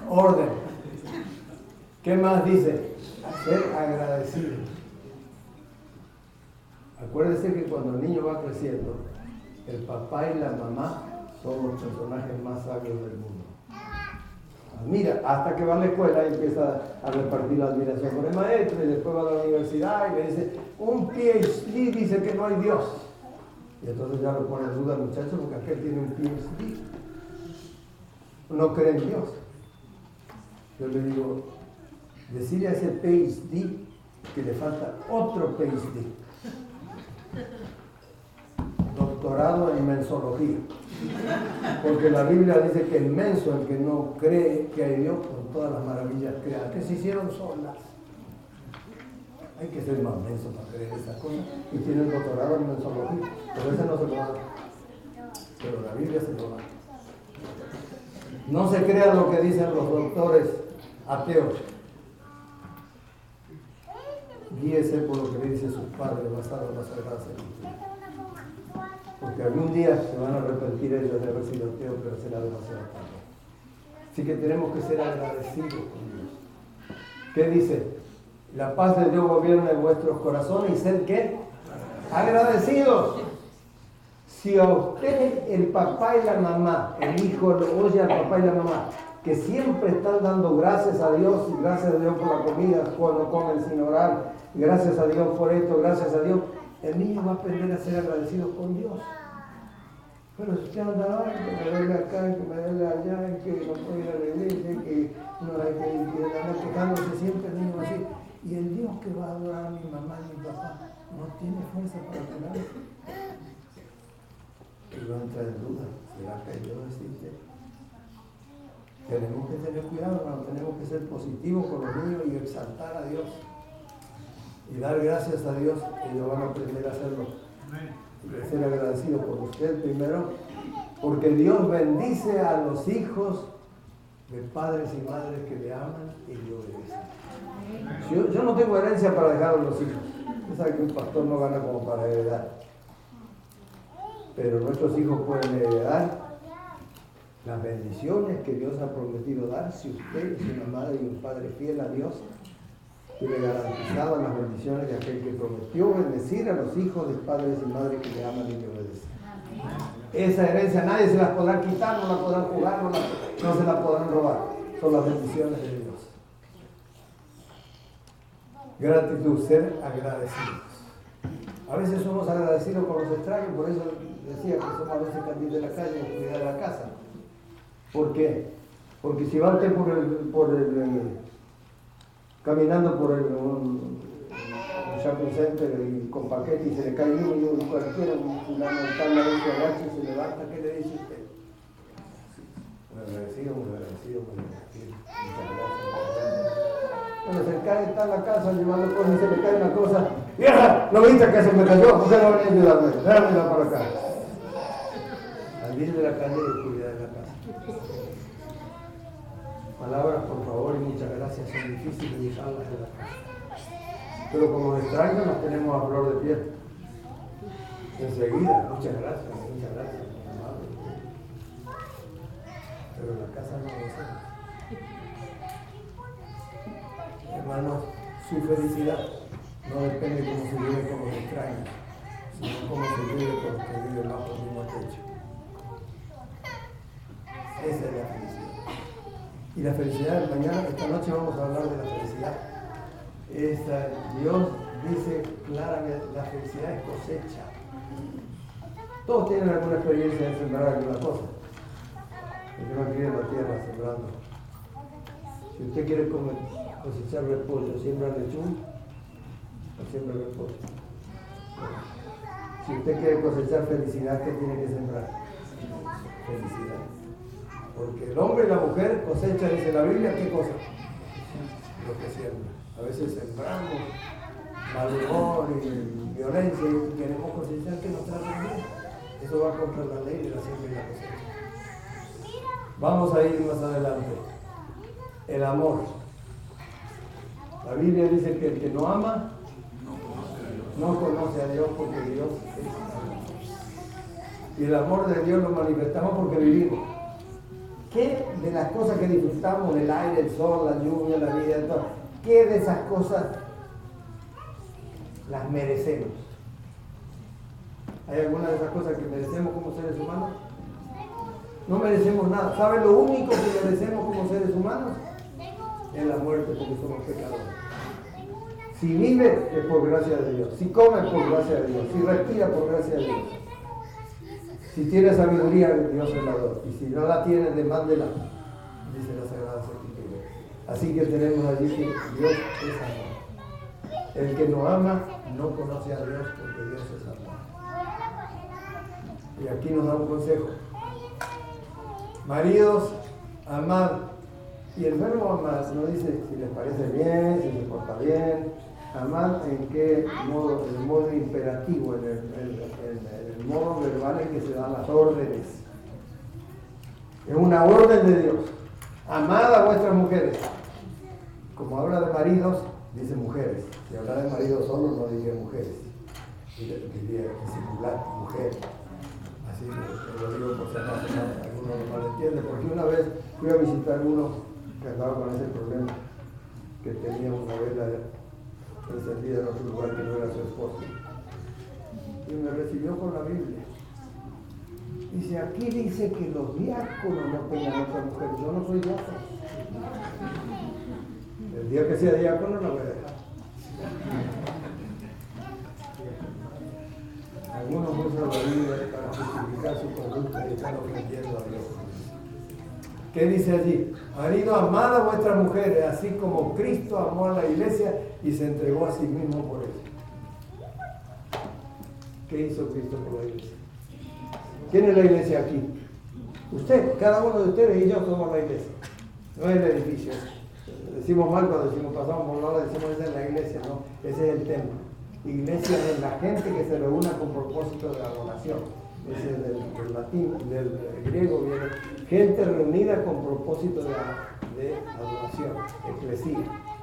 Orden. ¿Qué más dice? Ser agradecido. Acuérdese que cuando el niño va creciendo, el papá y la mamá son los personajes más sabios del mundo. Mira, hasta que va a la escuela y empieza a repartir la admiración por el maestro y después va a la universidad y le dice, un PhD dice que no hay Dios. Y entonces ya lo pone en duda el muchacho porque aquel tiene un PhD. no cree en Dios. Yo le digo, decirle a ese PhD que le falta otro PhD. Doctorado en mensología. Porque la Biblia dice que el menso, el que no cree que hay Dios, con todas las maravillas creadas, que se hicieron solas. Hay que ser más menso para creer esas cosas. Y tiene el doctorado en mensología. Pero ese no se lo da. Pero la Biblia se lo da. No se crean lo que dicen los doctores ateos. Guíese por lo que le dice sus padres basado en las Sagradas Escrituras. Porque algún día se van a arrepentir ellos de haber sido ateos, pero será demasiado tarde. Así que tenemos que ser agradecidos con Dios. ¿Qué dice? La paz de Dios gobierna en vuestros corazones y sed ¿qué? Agradecidos. Si a usted el papá y la mamá, el hijo lo oye al papá y la mamá, que siempre están dando gracias a Dios, y gracias a Dios por la comida, cuando comen sin orar, gracias a Dios por esto, gracias a Dios, el niño va a aprender a ser agradecido con Dios. Pero si usted anda, que me duele acá, que me duele allá, que no puedo ir a la iglesia, que no hay que andar quejándose siempre, el niño va a decir, y el Dios que va a adorar a mi mamá y mi papá, no tiene fuerza para curar. Y no entra en duda, ¿será que yo existe? Tenemos que tener cuidado, hermano, tenemos que ser positivos con los niños y exaltar a Dios. Y dar gracias a Dios, ellos van a aprender a hacerlo. Y ser agradecidos por usted primero, porque Dios bendice a los hijos de padres y madres que le aman y le obedecen. Yo no tengo herencia para dejar a los hijos. Usted sabe que un pastor no gana como para heredar. Pero nuestros hijos pueden heredar las bendiciones que Dios ha prometido dar si usted es una madre y un padre fiel a Dios. Tiene garantizadas las bendiciones de aquel que prometió bendecir a los hijos de padres y madres que le aman y le obedecen. Esa herencia nadie se las podrá quitar, no la podrán jugar, no se la podrán robar. Son las bendiciones de Dios. Gratitud, ser agradecidos. A veces somos agradecidos con los extraños, por eso decía que somos a veces candidos de la calle o cuidar de la casa. ¿Por qué? Porque si va usted caminando por un shopping center y con paquete y se le cae uno y cualquiera, fulano está en la vez que agacha y se levanta, ¿qué le dice usted? Muy agradecido, muy agradecido, muy agradecido. Muchas gracias. Cuando se cae, está en la casa llevando cosas y se le cae una cosa. ¡Vieja! ¿No viste que se me cayó? ¿Por qué no venía a ayudarme? Dámela para acá. Al ir de la calle y cuidar de la casa. Palabras, por favor, y muchas gracias, son difíciles de usarlas en la casa. Pero como extraños las tenemos a flor de piel. Enseguida, muchas gracias, amable. Pero en la casa no lo hacemos. Hermanos, su felicidad no depende de cómo se vive con los extraños, sino cómo se vive con los que viven bajo el mismo techo. Esa es la felicidad. Y la felicidad de mañana, esta noche vamos a hablar de la felicidad. Dios dice claramente, la felicidad es cosecha. Todos tienen alguna experiencia de sembrar alguna cosa. El que no quiere la tierra sembrando. Si usted quiere cosechar repollo, siembra lechuga o siembra repollo. Si usted quiere cosechar felicidad, ¿qué tiene que sembrar? Felicidad. Porque el hombre y la mujer cosecha, dice la Biblia, ¿qué cosa? Lo que siembra. A veces sembramos mal humor y violencia y queremos cosechar que nos traten bien. Eso va contra la ley de la siembra y la cosecha. Vamos a ir más adelante. El amor. La Biblia dice que el que no ama no conoce a Dios porque Dios es amor. Y el amor de Dios lo manifestamos porque vivimos. ¿Qué de las cosas que disfrutamos, el aire, el sol, la lluvia, la vida, todo, qué de esas cosas las merecemos? ¿Hay alguna de esas cosas que merecemos como seres humanos? No merecemos nada. ¿Sabe lo único que merecemos como seres humanos? Es la muerte, porque somos pecadores. Si vive es por gracia de Dios. Si come es por gracia de Dios. Si respira por gracia de Dios. Si tiene sabiduría, Dios se la da. Y si no la tiene, demándela. dice la Sagrada Escritura. Así que tenemos allí que Dios es amor. El que no ama no conoce a Dios porque Dios es amor. Y aquí nos da un consejo. Maridos, amad. Y el verbo amar no dice si les parece bien, si se porta bien. Amar en qué modo, el modo imperativo, en el modo verbal en que se dan las órdenes. Es una orden de Dios. Amad a vuestras mujeres. Como habla de maridos, dice mujeres. Si habla de maridos solo, no diría mujeres. Diría singular, mujer. Así lo digo por si acaso alguno no lo entiende. Porque una vez fui a visitar a uno que andaba con ese problema, que tenía una vela encendida en otro lugar que no era su esposo. Y me recibió con la Biblia. Dice, aquí dice que los diáconos no tengan otra mujer. Yo no soy diácono. El día que sea diácono la voy a dejar. Algunos usan la Biblia para justificar su conducta y están ofendiendo a Dios. ¿Qué dice allí? Marido, amad a vuestras mujeres, así como Cristo amó a la iglesia y se entregó a sí mismo por ella. ¿Qué hizo Cristo por la iglesia? ¿Quién es la iglesia aquí? Usted, cada uno de ustedes y yo somos la iglesia. No es el edificio. Decimos mal cuando decimos pasamos por lado, decimos esa es la iglesia, no, ese es el templo. Iglesia es la gente que se reúne con propósito de adoración. Ese es del latín, del griego viene gente reunida con propósito de adoración, eclesía.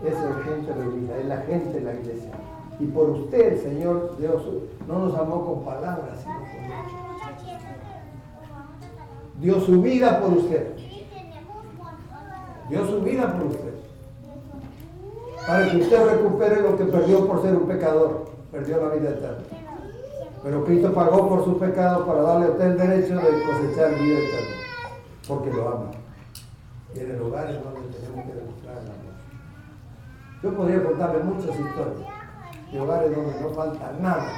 Esa es gente reunida, es la gente de la iglesia. Y por usted, el Señor Dios, no nos amó con palabras, sino con hechos. Dio su vida por usted. Dio su vida por usted. Para que usted recupere lo que perdió por ser un pecador. Perdió la vida eterna. Pero Cristo pagó por sus pecados para darle a usted el derecho de cosechar vida eterna. Porque lo ama. Y en el hogar es donde tenemos que demostrar el amor. Yo podría contarle muchas historias de hogares donde no falta nada,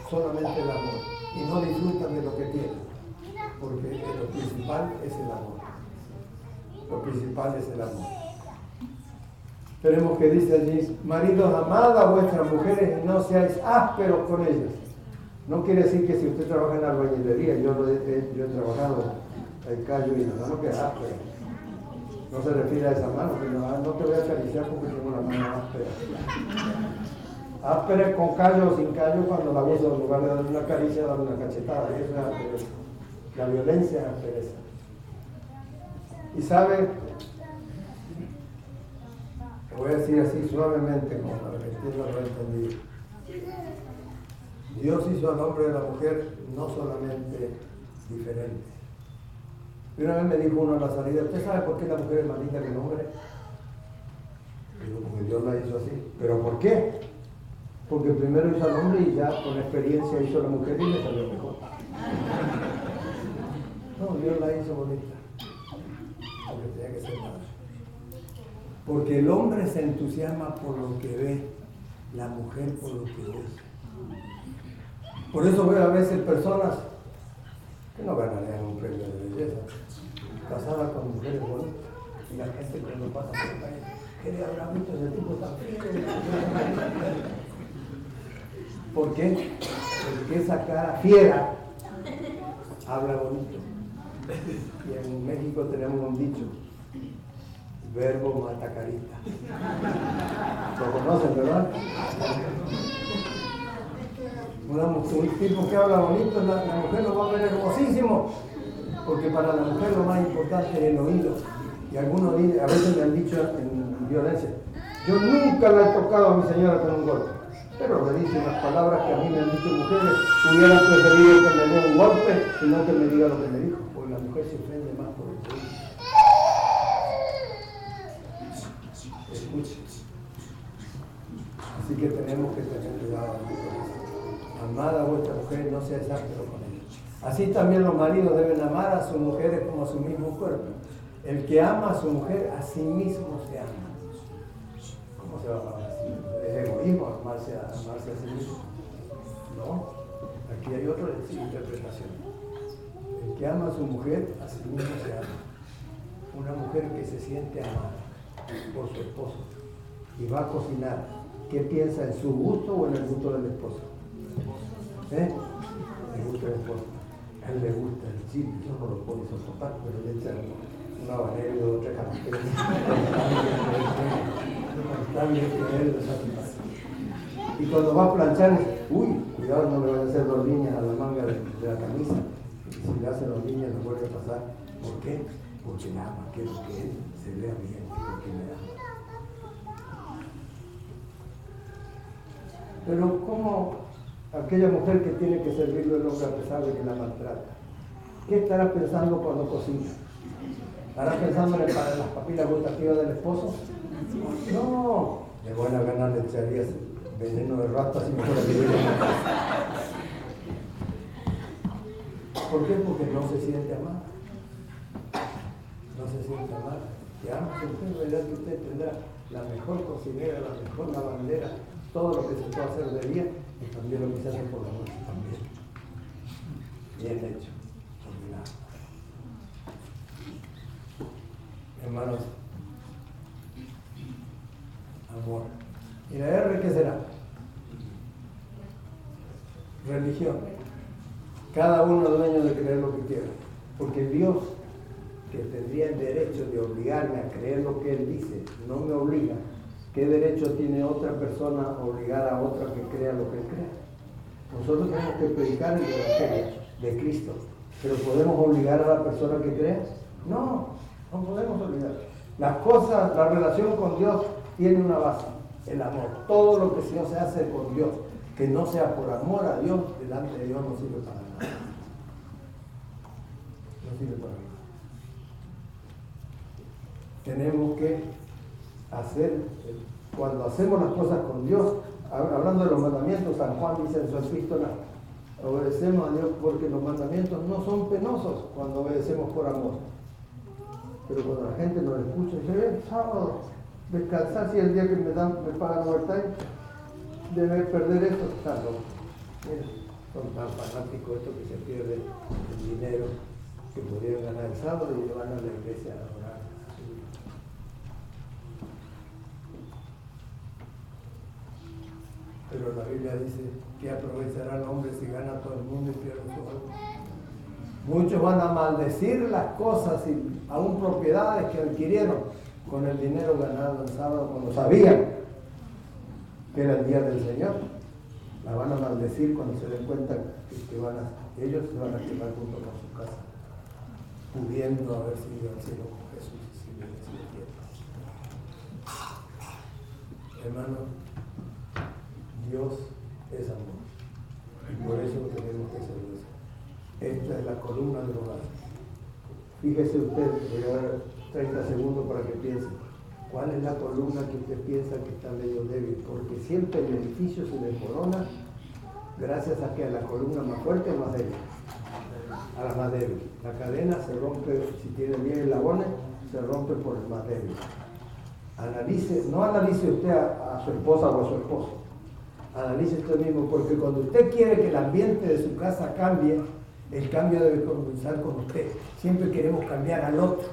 solamente el amor. Y no disfrutan de lo que tienen. Porque lo principal es el amor. Lo principal es el amor. Tenemos que dice allí, maridos, amad a vuestras mujeres y no seáis ásperos con ellas. No quiere decir que si usted trabaja en albañilería, yo he trabajado en callo y no que es áspero. No se refiere a esa mano, que no te voy a acariciar porque tengo una mano áspera. Áspera con callo o sin callo cuando la uso, en lugar de darle una caricia, darle una cachetada. Y eso es aspereza. La violencia es aspereza. Y sabe, lo voy a decir así suavemente, como para que entiendan lo entendido. Dios hizo al hombre y a la mujer no solamente diferentes. Y una vez me dijo uno a la salida, ¿usted sabe por qué la mujer es más linda que el hombre? Digo, porque Dios la hizo así. ¿Pero por qué? Porque primero hizo al hombre y ya con experiencia hizo a la mujer y le salió mejor. No, Dios la hizo bonita. Porque tenía que ser madre. Porque el hombre se entusiasma por lo que ve, la mujer por lo que oye. Por eso veo a veces personas que no ganarían un premio de belleza, casadas con mujeres bonitas, y la gente cuando pasa por la calle, ¿qué le habrá visto ese tipo tan frío? ¿Por qué? Porque esa cara fiera habla bonito. Y en México tenemos un dicho, verbo mata carita. ¿Lo conocen, verdad? Un tipo que habla bonito, la mujer lo va a ver hermosísimo, porque para la mujer lo más importante es el oído. Y algunos a veces me han dicho en violencia, yo nunca la he tocado a mi señora con un golpe, pero le dicen las palabras que a mí me han dicho mujeres, hubieran preferido que me dé un golpe y no que me diga lo que me dijo, porque la mujer se ofende más por el oído. Escuchen. Así que tenemos que tener cuidado. Amad a vuestra mujer, no seáis ásperos con ella. Así también los maridos deben amar a sus mujeres como a su mismo cuerpo. El que ama a su mujer, a sí mismo se ama. ¿Cómo se va a amar así? ¿Es egoísmo amarse a sí mismo? No. Aquí hay otra interpretación. El que ama a su mujer, a sí mismo se ama. una mujer que se siente amada por su esposo y va a cocinar, ¿qué piensa? ¿En su gusto o en el gusto del esposo? El gusto del esposo. A él le gusta el chile, yo no lo puedo soportar, pero le echan un habanero y otra característica. Y cuando va a planchar, uy, cuidado, no le van a hacer dos líneas a la manga de la camisa. Y si le hacen dos líneas, no vuelve a pasar. ¿Por qué? Porque la ama, quiero que él se vea bien, porque le ama. Pero ¿cómo aquella mujer que tiene que servirle al hombre a pesar de que la maltrata? ¿Qué estará pensando cuando cocina? ¿Estará pensando en las papilas gustativas del esposo? No, de buena gana le echarías veneno de ratas y mejor que ¿Por qué? Porque no se siente amada. No se siente amada. Y ama usted, verá que usted tendrá la mejor cocinera, la mejor lavandera, todo lo que se puede hacer de día y también lo que se hace por la noche también. Bien hecho. Hermanos, amor. ¿Y la R qué será? Religión. Cada uno es dueño de creer lo que quiera. Porque Dios, que tendría el derecho de obligarme a creer lo que Él dice, no me obliga. ¿Qué derecho tiene otra persona a obligar a otra que crea lo que Él crea? Nosotros tenemos que predicar el Evangelio de Cristo. ¿Pero podemos obligar a la persona que crea? No, no podemos obligar. Las cosas, la relación con Dios tiene una base, el amor. Todo lo que se hace con Dios, que no sea por amor a Dios, delante de Dios no sirve para nada. No sirve para nada. Tenemos que hacer, cuando hacemos las cosas con Dios, hablando de los mandamientos, San Juan dice en su epístola, obedecemos a Dios porque los mandamientos no son penosos cuando obedecemos por amor. Pero cuando la gente no lo escucha, dice, sábado, descansar si el día que me pagan overtime, debe perder esto, está loco. Mira, son tan fanáticos estos que se pierde el dinero que podrían ganar el sábado y le van a la iglesia a orar. Pero la Biblia dice que aprovechará el hombre si gana todo el mundo y pierde su alma. Muchos van a maldecir las cosas y aún propiedades que adquirieron con el dinero ganado el sábado cuando sabían que era el día del Señor. La van a maldecir cuando se den cuenta que ellos se van a quedar junto con su casa, pudiendo haber sido al cielo con Jesús si bien es hermano, Dios es amor y por eso tenemos que ser Dios. Esta es la columna del hogar. Fíjese usted, voy a dar 30 segundos para que piense. ¿Cuál es la columna que usted piensa que está medio débil? Porque siempre el edificio se desmorona gracias a que a la columna más fuerte o más débil. A la más débil. La cadena se rompe, si tiene bien eslabones, se rompe por el más débil. No analice usted a su esposa o a su esposo. Analice usted mismo, porque cuando usted quiere que el ambiente de su casa cambie, el cambio debe comenzar con usted. Siempre queremos cambiar al otro.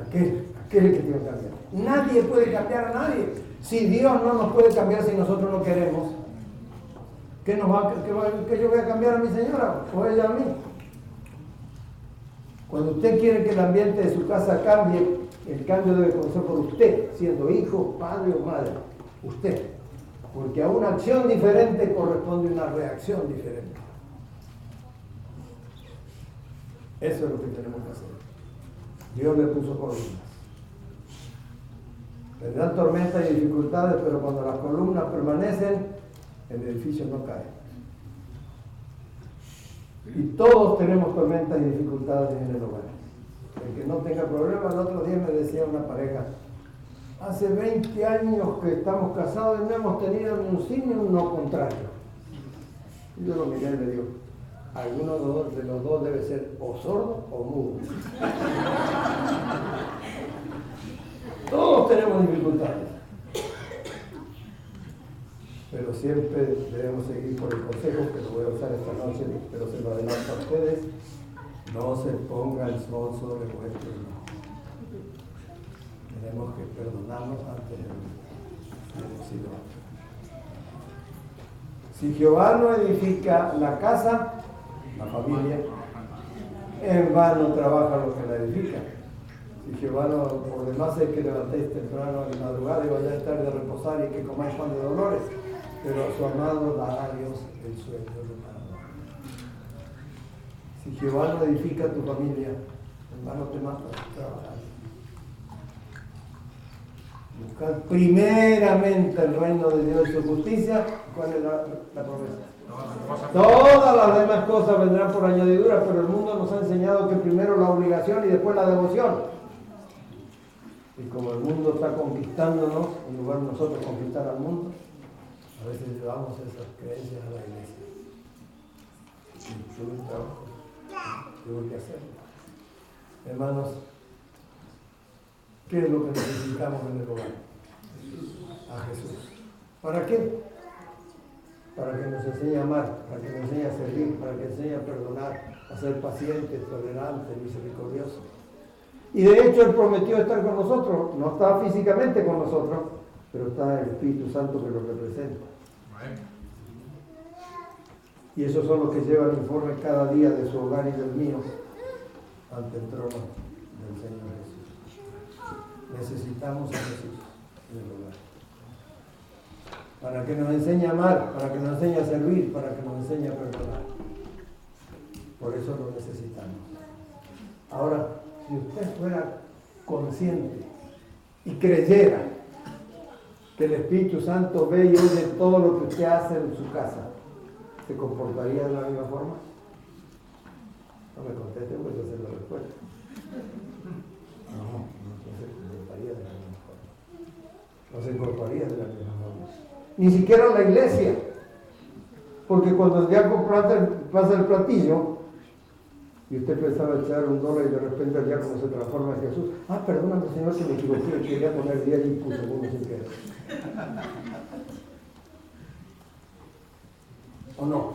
Aquel es el que tiene que cambiar. Nadie puede cambiar a nadie. Si Dios no nos puede cambiar si nosotros no queremos, ¿qué yo voy a cambiar a mi señora o ella a mí? Cuando usted quiere que el ambiente de su casa cambie, el cambio debe comenzar por usted, siendo hijo, padre o madre. Usted. Porque a una acción diferente corresponde una reacción diferente. Eso es lo que tenemos que hacer. Dios le puso columnas. Tendrán tormentas y dificultades, pero cuando las columnas permanecen, el edificio no cae. Y todos tenemos tormentas y dificultades en el hogar. El que no tenga problemas, el otro día me decía una pareja, hace 20 años que estamos casados y no hemos tenido ni un sí ni un no contrario. Y yo lo miré y le digo, alguno de los dos debe ser o sordo o mudo. Todos tenemos dificultades. Pero siempre debemos seguir por el consejo que lo voy a usar esta noche, pero se lo adelanto a ustedes. No se ponga el sol sobre vuestro ojo. tenemos que perdonarnos antes de decir otro. Si Jehová no edifica la casa, la familia, en vano trabaja lo que la edifica. Si Jehová no, por demás es que levantéis temprano en madrugada y vayáis tarde a reposar y que comáis pan de dolores, pero a su amado dará a Dios el sueño de nada. Si Jehová no edifica tu familia, en vano te matas trabajando. Buscar primeramente el reino de Dios y su justicia. ¿Cuál es la promesa? Todas las demás cosas vendrán por añadidura, pero el mundo nos ha enseñado que primero la obligación y después la devoción. Y como el mundo está conquistándonos, en lugar de nosotros conquistar al mundo, a veces llevamos esas creencias a la iglesia. Y tuve un trabajo, tuve que hacerlo. Hermanos, ¿qué es lo que necesitamos en el hogar? A Jesús. ¿Para qué? Para que nos enseñe a amar, para que nos enseñe a servir, para que nos enseñe a perdonar, a ser pacientes, tolerantes, misericordiosos. Y de hecho Él prometió estar con nosotros, no está físicamente con nosotros, pero está el Espíritu Santo que lo representa. Y esos son los que llevan informe cada día de su hogar y del mío ante el trono del Señor Jesús. Necesitamos a Jesús en el hogar. Para que nos enseñe a amar, para que nos enseñe a servir, para que nos enseñe a perdonar. Por eso lo necesitamos. Ahora, si usted fuera consciente y creyera que el Espíritu Santo ve y oye todo lo que usted hace en su casa, ¿se comportaría de la misma forma? No me conteste, pues yo sé la respuesta. No se comportaría de la misma forma. No se comportaría de la misma forma. Ni siquiera en la iglesia. Porque cuando el diácono pasa el platillo y usted pensaba echar $1 y de repente el diácono se transforma en Jesús. Ah, perdóname, Señor, que me equivoqué, quería poner 10 y puse 1 sin querer. ¿O no?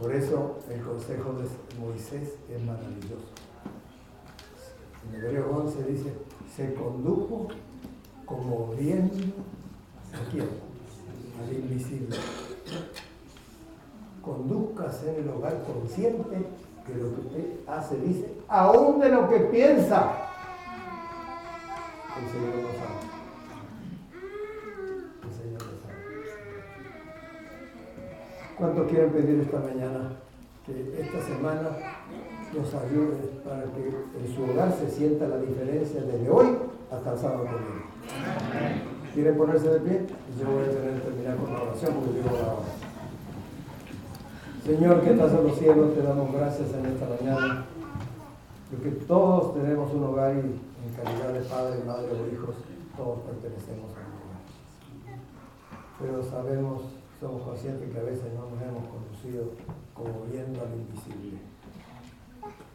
Por eso el consejo de Moisés es maravilloso. En Hebreos 11 dice, se condujo como viendo ¿a quién? Al invisible. Condúzcase en el hogar consciente que lo que usted hace, dice, aún de lo que piensa, el Señor lo sabe. El Señor lo sabe. ¿Cuántos quieren pedir esta mañana que esta semana los ayude para que en su hogar se sienta la diferencia desde hoy hasta el sábado que viene? ¿Quieren ponerse de pie? Yo voy a tener que terminar con la oración porque digo la hora. Señor que estás en los cielos, te damos gracias en esta mañana, porque todos tenemos un hogar y en calidad de padre, madre o hijos, todos pertenecemos a un hogar. Pero sabemos, somos conscientes que a veces no nos hemos conducido como viendo al invisible.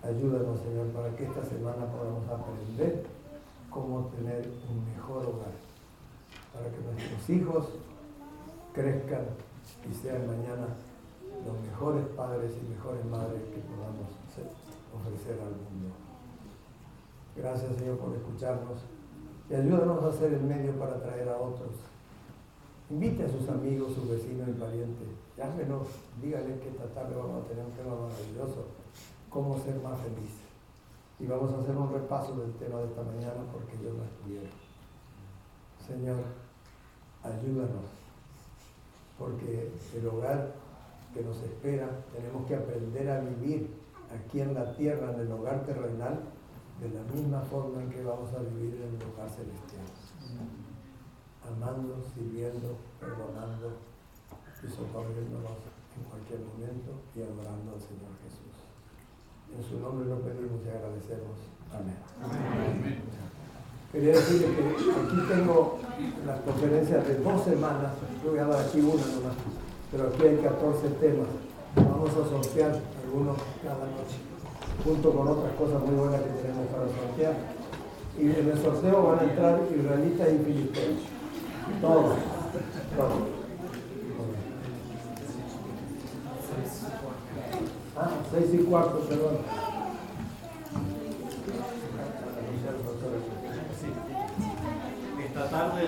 Ayúdanos, Señor, para que esta semana podamos aprender cómo tener un mejor hogar, para que nuestros hijos crezcan y sean mañana los mejores padres y mejores madres que podamos ofrecer al mundo. Gracias, Señor, por escucharnos y ayúdanos a ser el medio para atraer a otros. Invite a sus amigos, sus vecinos y parientes. Llámenos, díganles que esta tarde vamos a tener un tema maravilloso, cómo ser más feliz. Y vamos a hacer un repaso del tema de esta mañana porque yo no estudié. Señor, ayúdanos, porque el hogar que nos espera, tenemos que aprender a vivir aquí en la tierra, en el hogar terrenal, de la misma forma en que vamos a vivir en el hogar celestial. Amando, sirviendo, perdonando y socorriéndonos en cualquier momento y adorando al Señor Jesús. En su nombre lo pedimos y agradecemos. Amén. Amén. Quería decirle que aquí tengo las conferencias de 2 semanas, yo voy a dar aquí una nomás, pero aquí hay 14 temas. Vamos a sortear algunos cada noche, junto con otras cosas muy buenas que tenemos para sortear. Y en el sorteo van a entrar israelitas y filisteos. Todos. 6:15, perdón. tarde.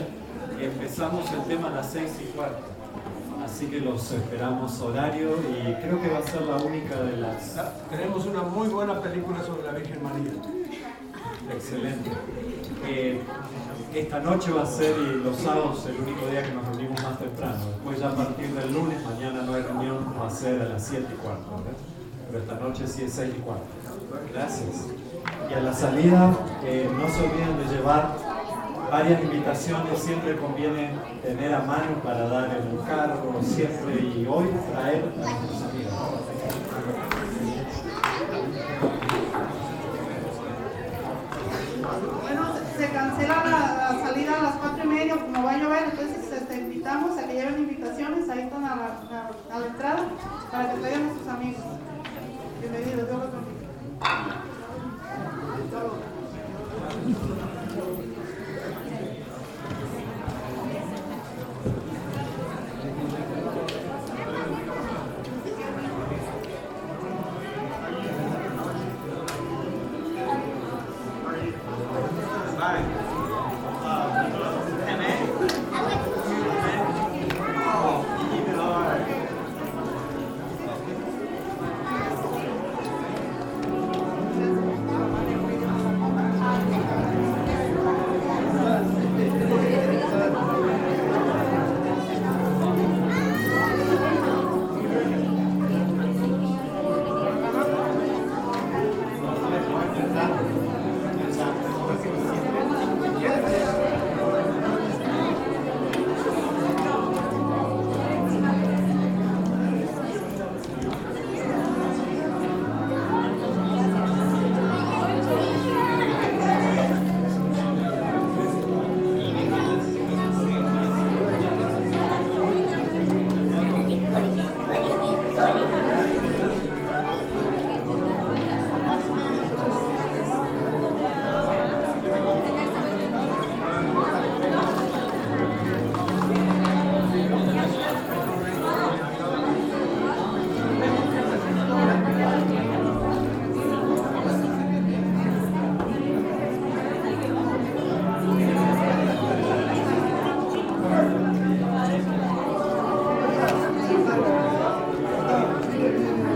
Empezamos el tema a las 6:15. Así que los esperamos horario y creo que va a ser la única de las... Tenemos una muy buena película sobre la Virgen María. Excelente. Esta noche va a ser, y los sábados, el único día que nos reunimos más temprano. Después ya a partir del lunes, mañana no hay reunión, va a ser a las 7:15, ¿verdad? Pero esta noche sí es 6:15. Gracias. Y a la salida, no se olviden de llevar varias invitaciones, siempre conviene tener a mano para dar en el carro, siempre, y hoy traer a nuestros amigos. Bueno, se cancela la salida a las 4:30, como va a llover, entonces invitamos a que lleven invitaciones, ahí están a la entrada, para que traigan a sus amigos. Bienvenidos, Dios los bendiga. Bye.